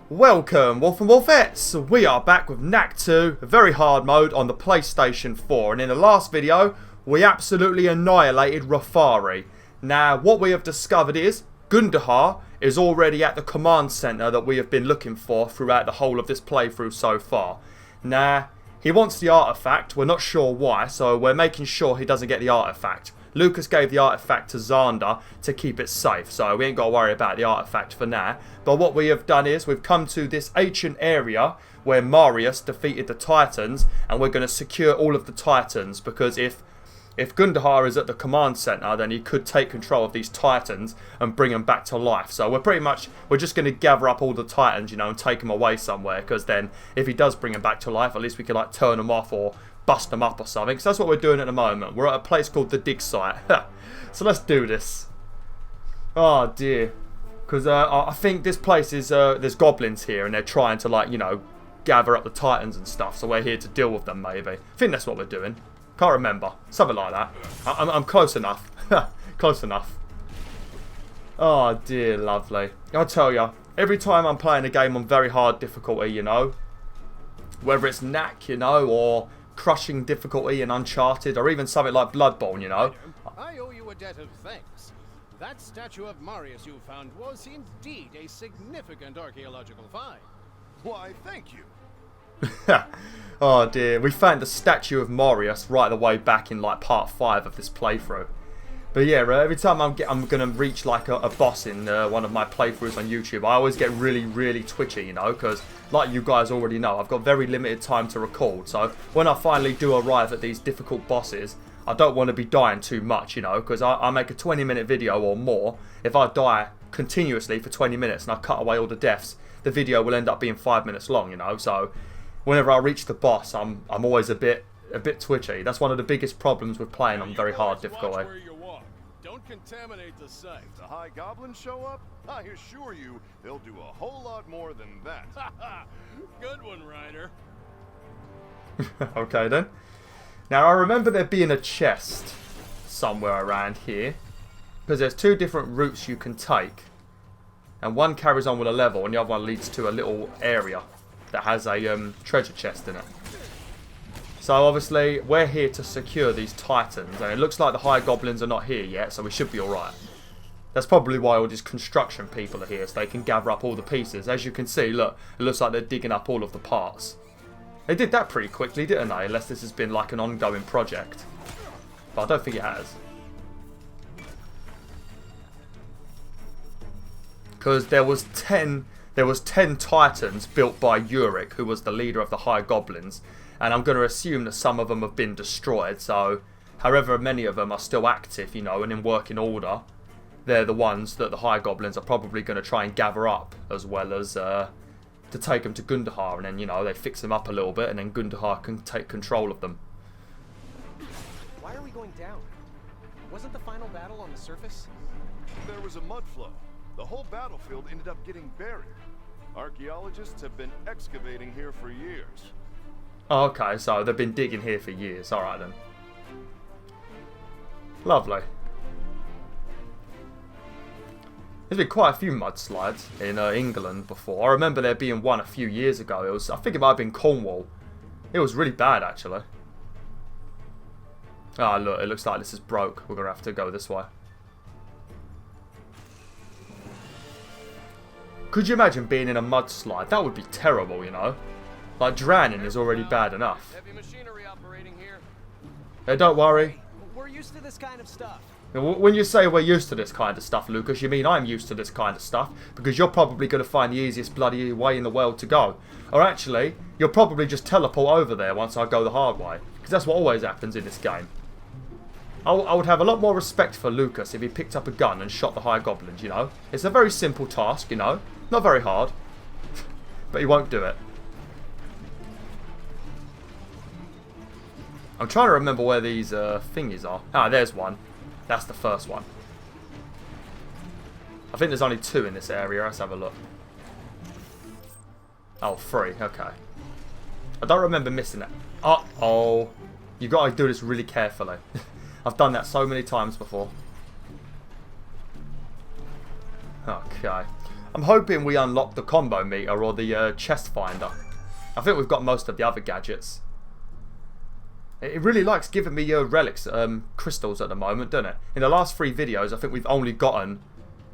Welcome, Wolf and Wolfettes! We are back with Knack 2, Very Hard mode on the PlayStation 4. And in the last video, we absolutely annihilated Rafari. Now, what we have discovered is, Gundahar is already at the command center that we have been looking for throughout the whole of this playthrough so far. Now, he wants the artifact, we're not sure why, so we're making sure he doesn't get the artifact. Lucas gave the artifact to Xander to keep it safe, so we ain't got to worry about the artifact for now. But what we have done is we've come to this ancient area where Marius defeated the Titans, and we're going to secure all of the Titans, because if Gundahar is at the command center, then he could take control of these Titans and bring them back to life. So we're just going to gather up all the Titans, you know, and take them away somewhere, because then if he does bring them back to life, at least we can like turn them off or bust them up or something. So that's what we're doing at the moment. We're at a place called the dig site. So let's do this. Oh dear. Because I think this place is, there's goblins here and they're trying to, like, you know, gather up the Titans and stuff. So we're here to deal with them, maybe. I think that's what we're doing. Can't remember. Something like that. I'm close enough. Close enough. Oh dear, lovely. I'll tell you, every time I'm playing a game on very hard difficulty, you know, whether it's Knack, you know, or crushing difficulty in Uncharted, or even something like Bloodborne, you know. I owe you a debt of thanks. That statue of Marius you found was indeed a significant archaeological find. Why, thank you. Oh dear, we found the statue of Marius right the way back in like part 5 of this playthrough. But yeah, every time I'm gonna reach like a boss in one of my playthroughs on YouTube, I always get really twitchy, you know, because like you guys already know, I've got very limited time to record. So when I finally do arrive at these difficult bosses, I don't want to be dying too much, you know, because I make a 20-minute video or more. If I die continuously for 20 minutes and I cut away all the deaths, the video will end up being 5 minutes long, you know. So whenever I reach the boss, I'm always a bit twitchy. That's one of the biggest problems with playing on very hard difficulty. Don't contaminate the site. The high goblins show up? I assure you, they'll do a whole lot more than that. Good one, Ryder. Okay then. Now I remember there being a chest somewhere around here, because there's 2 different routes you can take, and one carries on with a level and the other one leads to a little area that has a treasure chest in it. So obviously we're here to secure these Titans, and it looks like the high goblins are not here yet, so we should be alright. That's probably why all these construction people are here, so they can gather up all the pieces. As you can see, look, it looks like they're digging up all of the parts. They did that pretty quickly, didn't they? Unless this has been like an ongoing project. But I don't think it has. Because there was 10 Titans built by Ulrich, who was the leader of the high goblins. And I'm going to assume that some of them have been destroyed, so however many of them are still active, you know, and in working order, they're the ones that the high goblins are probably going to try and gather up, as well as to take them to Gundahar, and then, you know, they fix them up a little bit, and then Gundahar can take control of them. Why are we going down? Wasn't the final battle on the surface? There was a mud flow. The whole battlefield ended up getting buried. Archaeologists have been excavating here for years. Oh, okay, so they've been digging here for years. Alright then. Lovely. There's been quite a few mudslides in England before. I remember there being one a few years ago. I think it might have been Cornwall. It was really bad, actually. Ah, look, it looks like this is broke. We're going to have to go this way. Could you imagine being in a mudslide? That would be terrible, you know. Like, drowning is already bad enough. Heavy machinery operating here. Hey, don't worry. We're used to this kind of stuff. When you say we're used to this kind of stuff, Lucas, you mean I'm used to this kind of stuff, because you're probably going to find the easiest bloody way in the world to go. Or actually, you'll probably just teleport over there once I go the hard way, because that's what always happens in this game. I would have a lot more respect for Lucas if he picked up a gun and shot the high goblins, you know. It's a very simple task, you know. Not very hard. But he won't do it. I'm trying to remember where these thingies are. Ah, there's one. That's the first one. I think there's only 2 in this area. Let's have a look. Oh, 3. Okay. I don't remember missing it. Uh-oh. You got to do this really carefully. I've done that so many times before. Okay. I'm hoping we unlock the combo meter or the chest finder. I think we've got most of the other gadgets. It really likes giving me relics, crystals at the moment, doesn't it? In the last 3 videos, I think we've only gotten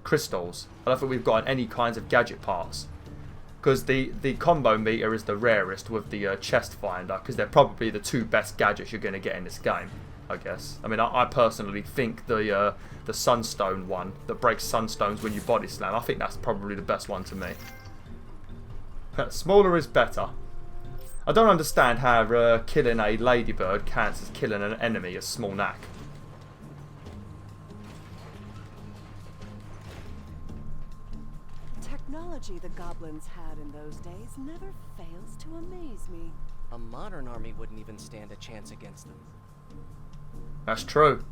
crystals. I don't think we've gotten any kinds of gadget parts. Because the combo meter is the rarest with the chest finder, because they're probably the 2 best gadgets you're going to get in this game, I guess. I mean, I personally think the sunstone one that breaks sunstones when you body slam, I think that's probably the best one to me. Smaller is better. I don't understand how killing a ladybird counts as killing an enemy as small Knack. Technology the goblins had in those days never fails to amaze me. A modern army wouldn't even stand a chance against them. That's true.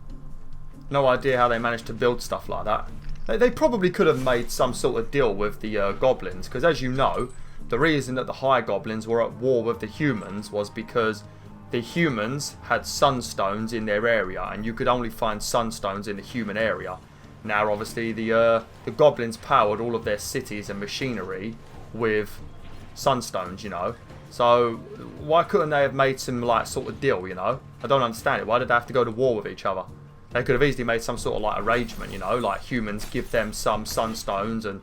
No idea how they managed to build stuff like that. They probably could have made some sort of deal with the goblins, because as you know, the reason that the high goblins were at war with the humans was because the humans had sunstones in their area, and you could only find sunstones in the human area. Now, obviously, the goblins powered all of their cities and machinery with sunstones, you know. So why couldn't they have made some like sort of deal, you know? I don't understand it. Why did they have to go to war with each other? They could have easily made some sort of like arrangement, you know, like humans give them some sunstones, and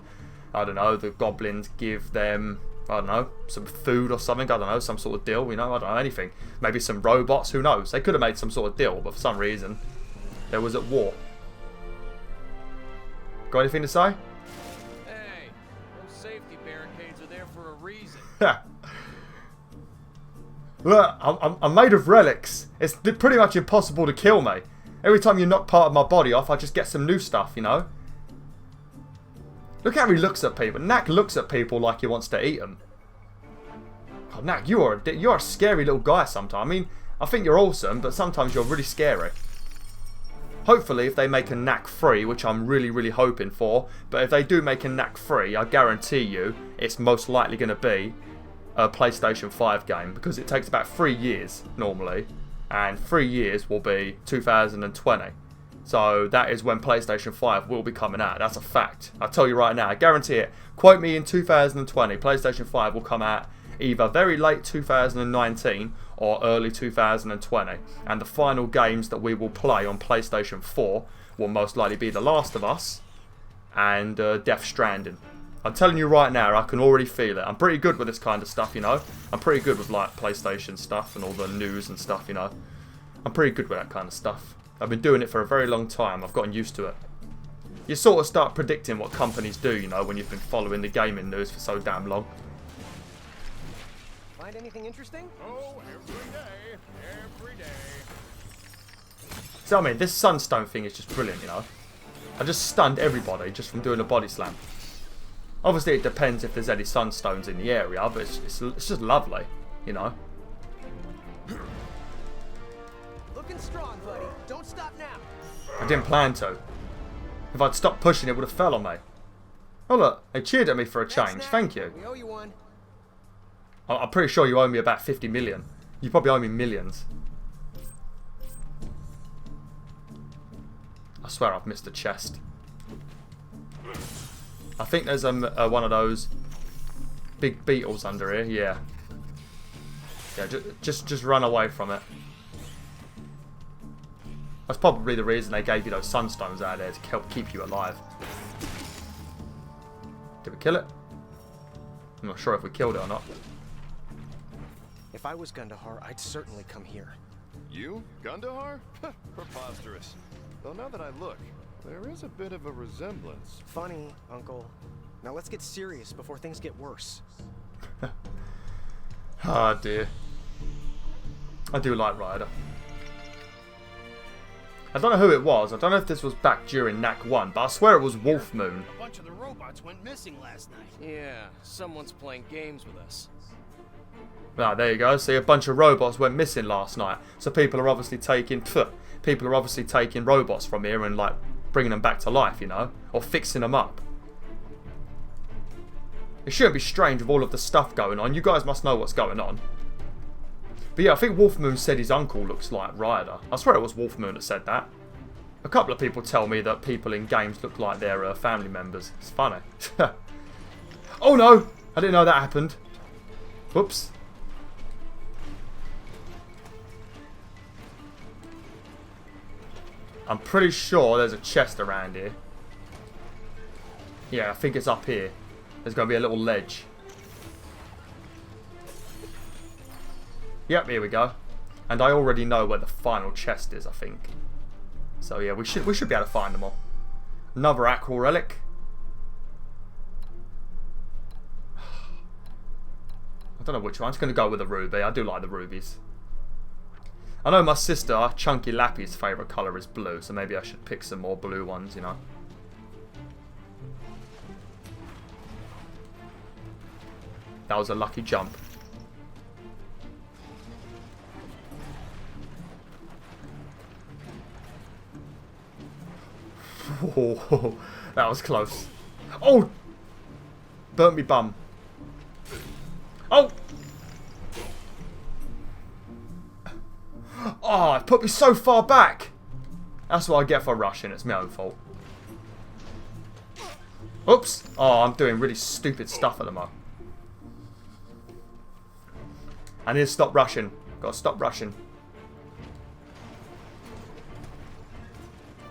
I don't know, the goblins give them, I don't know, some food or something, I don't know, some sort of deal, you know, I don't know, anything. Maybe some robots, who knows? They could have made some sort of deal, but for some reason, they was at war. Got anything to say? Hey, those safety barricades are there for a reason. Look, I'm made of relics. It's pretty much impossible to kill me. Every time you knock part of my body off, I just get some new stuff, you know? Look how he looks at people. Knack looks at people like he wants to eat them. Oh, Knack, you're a scary little guy sometimes. I mean, I think you're awesome, but sometimes you're really scary. Hopefully, if they make a Knack free, which I'm really, really hoping for, but if they do make a Knack free, I guarantee you it's most likely going to be a PlayStation 5 game, because it takes about 3 years normally, and 3 years will be 2020. So that is when PlayStation 5 will be coming out. That's a fact. I'll tell you right now, I guarantee it. Quote me in 2020, PlayStation 5 will come out either very late 2019 or early 2020. And the final games that we will play on PlayStation 4 will most likely be The Last of Us and Death Stranding. I'm telling you right now, I can already feel it. I'm pretty good with this kind of stuff, you know. I'm pretty good with like PlayStation stuff and all the news and stuff, you know. I'm pretty good with that kind of stuff. I've been doing it for a very long time. I've gotten used to it. You sort of start predicting what companies do, you know, when you've been following the gaming news for so damn long. Find anything interesting? Oh, every day. So I mean, this sunstone thing is just brilliant, you know. I just stunned everybody just from doing a body slam. Obviously, it depends if there's any sunstones in the area, but it's just lovely, you know. Looking strong, buddy. Don't stop now. I didn't plan to. If I'd stopped pushing, it would have fell on me. Oh look, they cheered at me for a change. Thank you. We owe you one. I'm pretty sure you owe me about 50 million. You probably owe me millions. I swear I've missed a chest. I think there's one of those big beetles under here. Yeah. Yeah. Just run away from it. That's probably the reason they gave you those sunstones out there, to help keep you alive. Did we kill it? I'm not sure if we killed it or not. If I was Gundahar, I'd certainly come here. You? Gundahar? Preposterous. Though now that I look, there is a bit of a resemblance. Funny, Uncle. Now let's get serious before things get worse. Oh dear. I do like Ryder. I don't know who it was. I don't know if this was back during Knack 1, but I swear it was Wolf Moon. A bunch of the robots went missing last night. Yeah, someone's playing games with us. Ah, there you go. See, a bunch of robots went missing last night. So people are obviously taking robots from here and like bringing them back to life, you know, or fixing them up. It shouldn't be strange with all of the stuff going on. You guys must know what's going on. But yeah, I think Wolf Moon said his uncle looks like Ryder. I swear it was Wolf Moon that said that. A couple of people tell me that people in games look like their family members. It's funny. Oh no! I didn't know that happened. Whoops. I'm pretty sure there's a chest around here. Yeah, I think it's up here. There's going to be a little ledge. Yep, here we go. And I already know where the final chest is, I think. So yeah, we should be able to find them all. Another aqua relic. I don't know which one. I'm just going to go with the ruby. I do like the rubies. I know my sister, Chunky Lappy's favourite colour is blue, so maybe I should pick some more blue ones, you know. That was a lucky jump. Oh, that was close. Oh! Burnt me bum. Oh! Oh, it put me so far back. That's what I get for rushing. It's my own fault. Oops. Oh, I'm doing really stupid stuff at the moment. I need to stop rushing. Gotta stop rushing.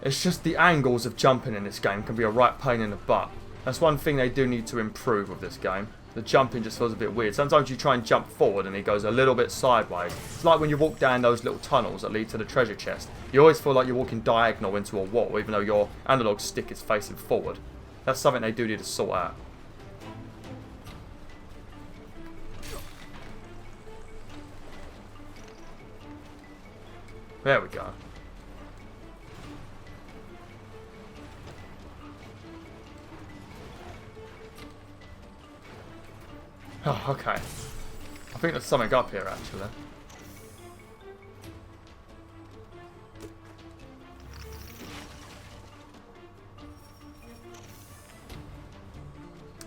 It's just the angles of jumping in this game can be a right pain in the butt. That's one thing they do need to improve with this game. The jumping just feels a bit weird. Sometimes you try and jump forward and it goes a little bit sideways. It's like when you walk down those little tunnels that lead to the treasure chest. You always feel like you're walking diagonal into a wall, even though your analog stick is facing forward. That's something they do need to sort out. There we go. Oh, okay. I think there's something up here, actually.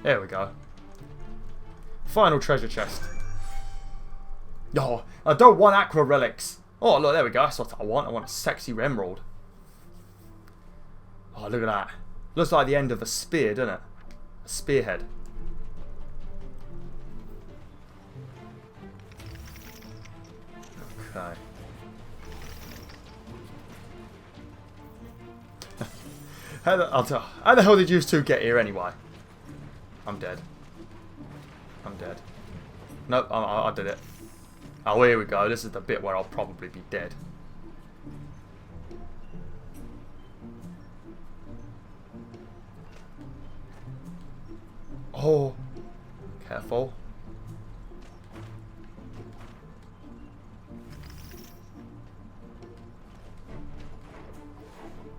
There we go. Final treasure chest. Oh, I don't want aqua relics. Oh, look, there we go. That's what I want. I want a sexy emerald. Oh, look at that. Looks like the end of a spear, doesn't it? A spearhead. Okay. How the hell did you two get here anyway? I'm dead. I'm dead. Nope, I did it. Oh, here we go. This is the bit where I'll probably be dead. Oh, careful.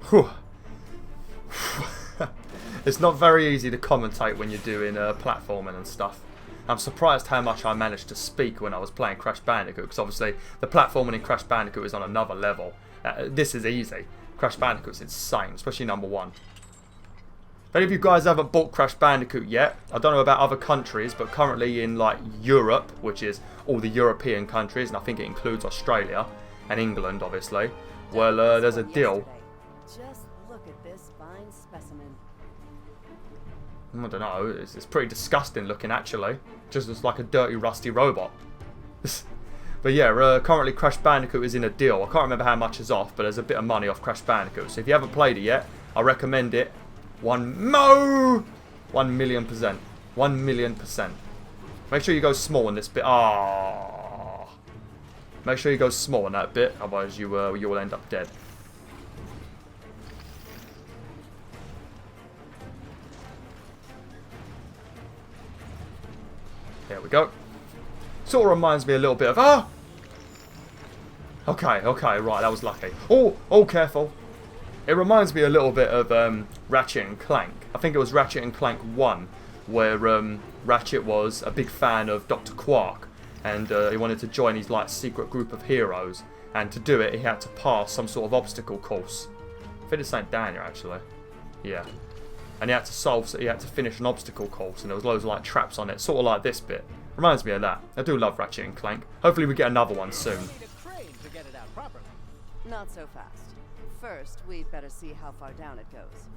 Whew. It's not very easy to commentate when you're doing platforming and stuff. I'm surprised how much I managed to speak when I was playing Crash Bandicoot, because obviously the platforming in Crash Bandicoot is on another level. This is easy. Crash Bandicoot's insane, especially number 1. If any of you guys haven't bought Crash Bandicoot yet, I don't know about other countries, but currently in like Europe, which is all the European countries, and I think it includes Australia and England, obviously. Well, there's a deal. Just look at this fine specimen. I don't know, it's pretty disgusting looking actually. Just looks like a dirty rusty robot. But yeah, currently Crash Bandicoot is in a deal. I can't remember how much is off, but there's a bit of money off Crash Bandicoot. So if you haven't played it yet, I recommend it. 1 million%. 1 million%. Make sure you go small in this bit. Ah, make sure you go small in that bit, otherwise you will end up dead. There we go. Sort of reminds me a little bit of... Ah! Okay, right, that was lucky. Oh, careful. It reminds me a little bit of Ratchet and Clank. I think it was Ratchet and Clank 1, where Ratchet was a big fan of Dr. Quark, and he wanted to join his like secret group of heroes, and to do it he had to pass some sort of obstacle course. I think it's St. Daniel actually. Yeah. And he had to finish an obstacle course, and there was loads of like traps on it, sort of like this bit. Reminds me of that. I do love Ratchet and Clank. Hopefully we get another one soon. Not so fast. first, we'd better see how far down it goes.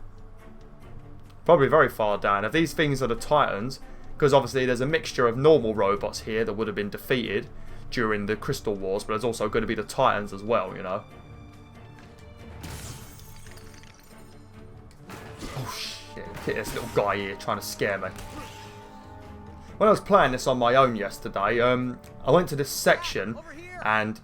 Probably very far down. If these things are the Titans, because obviously there's a mixture of normal robots here that would have been defeated during the Crystal Wars, but there's also going to be the Titans as well, you know. Oh shit, look at this little guy here trying to scare me. When I was playing this on my own yesterday, I went to this section and...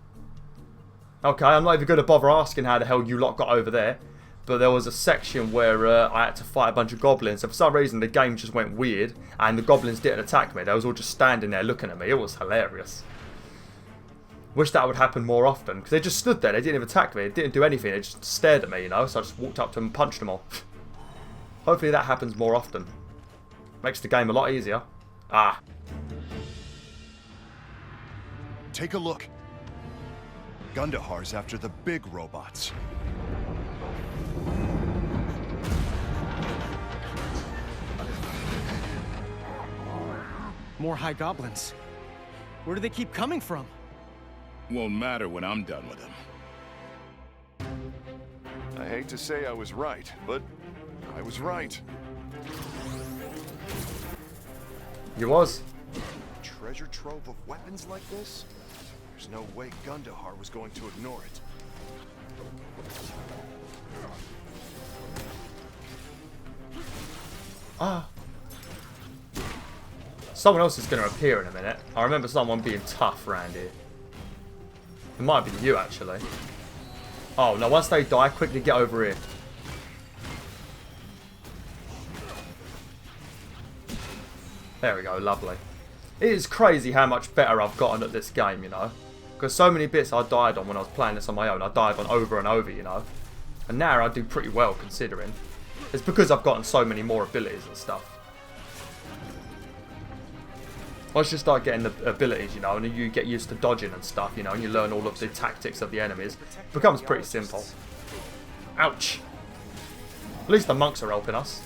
Okay, I'm not even going to bother asking how the hell you lot got over there. But there was a section where I had to fight a bunch of goblins. And for some reason the game just went weird and the goblins didn't attack me. They was all just standing there looking at me. It was hilarious. Wish that would happen more often. Because they just stood there. They didn't even attack me. They didn't do anything. They just stared at me, you know. So I just walked up to them and punched them all. Hopefully that happens more often. Makes the game a lot easier. Ah. Take a look. Gundahar's after the big robots. More high goblins. Where do they keep coming from? Won't matter when I'm done with them. I hate to say I was right, but I was right. You was. Treasure trove of weapons like this? There's no way Gundahar was going to ignore it. Ah. Someone else is going to appear in a minute. I remember someone being tough around here. It might be you, actually. Oh, no, once they die, quickly get over here. There we go, lovely. It is crazy how much better I've gotten at this game, you know. Because so many bits I died on when I was playing this on my own, I died on over and over, you know. And now I do pretty well, considering. It's because I've gotten so many more abilities and stuff. Once you start getting the abilities, you know, and you get used to dodging and stuff, you know, and you learn all of the tactics of the enemies, it becomes pretty simple. Ouch. At least the monks are helping us.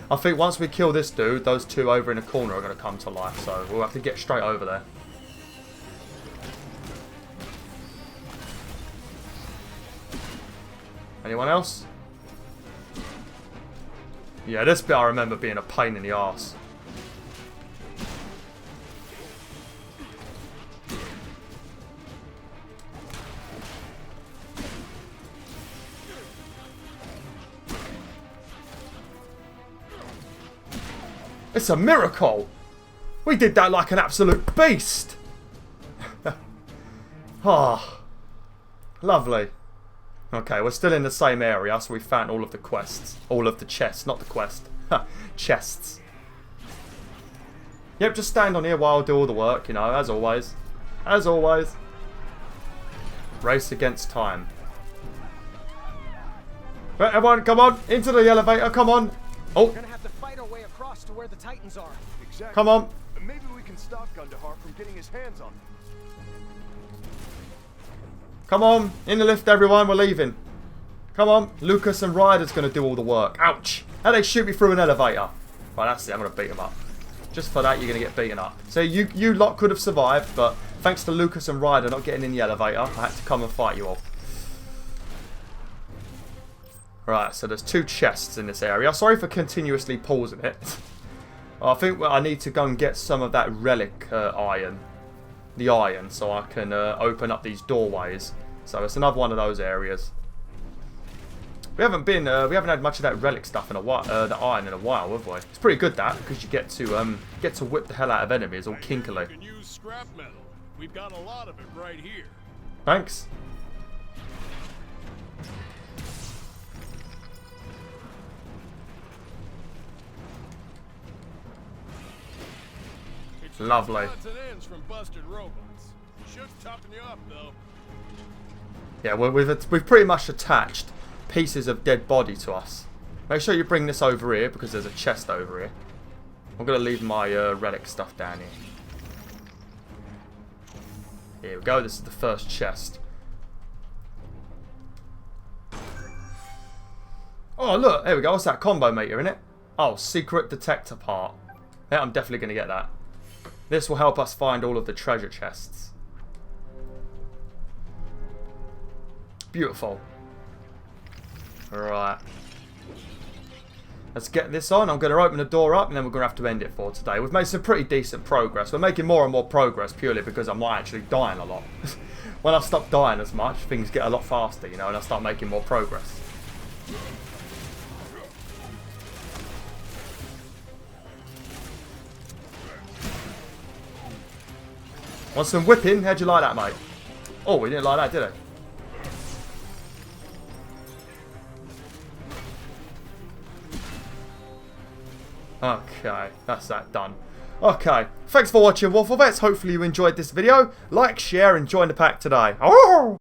I think once we kill this dude, those two over in the corner are going to come to life, so we'll have to get straight over there. Anyone else? Yeah, this bit I remember being a pain in the arse. It's a miracle! We did that like an absolute beast! Ah, lovely. Okay, we're still in the same area, so we found all of the quests. All of the chests, not the quest. Chests. Yep, just stand on here while I do all the work, you know, as always. As always. Race against time. Right, everyone, come on, into the elevator, come on. Oh. We're gonna have to fight our way across to where the Titans are. Exactly. Come on. Maybe we can stop Gundahar from getting his hands on them. Come on, in the lift everyone, we're leaving. Come on, Lucas and Ryder's going to do all the work. Ouch! How they shoot me through an elevator? Right, that's it, I'm going to beat them up. Just for that, you're going to get beaten up. So you lot could have survived, but thanks to Lucas and Ryder not getting in the elevator, I had to come and fight you all. Right, so there's two chests in this area. Sorry for continuously pausing it. I think I need to go and get some of that relic iron. The iron, so I can open up these doorways. So it's another one of those areas. We haven't had much of that relic stuff in a while, the iron in a while, have we? It's pretty good that, because you get to whip the hell out of enemies all kinkily. You can use scrap metal. We've got a lot of it right here. Thanks. Lovely. Odds and ends from busted robots. Should toughen you up though. Yeah, we've pretty much attached pieces of dead body to us. Make sure you bring this over here because there's a chest over here. I'm gonna leave my relic stuff down here. Here we go. This is the first chest. Oh, look. There we go. What's that? Combo meter, innit? Oh, secret detector part. Yeah, I'm definitely going to get that. This will help us find all of the treasure chests. Beautiful. Alright. Let's get this on. I'm going to open the door up and then we're going to have to end it for today. We've made some pretty decent progress. We're making more and more progress purely because I'm not actually dying a lot. When I stop dying as much, things get a lot faster, you know, and I start making more progress. Want some whipping? How'd you like that, mate? Oh, we didn't like that, did he? Okay, that's that done. Okay, thanks for watching, WolfTheWolf. Hopefully you enjoyed this video. Like, share, and join the pack today. Oh!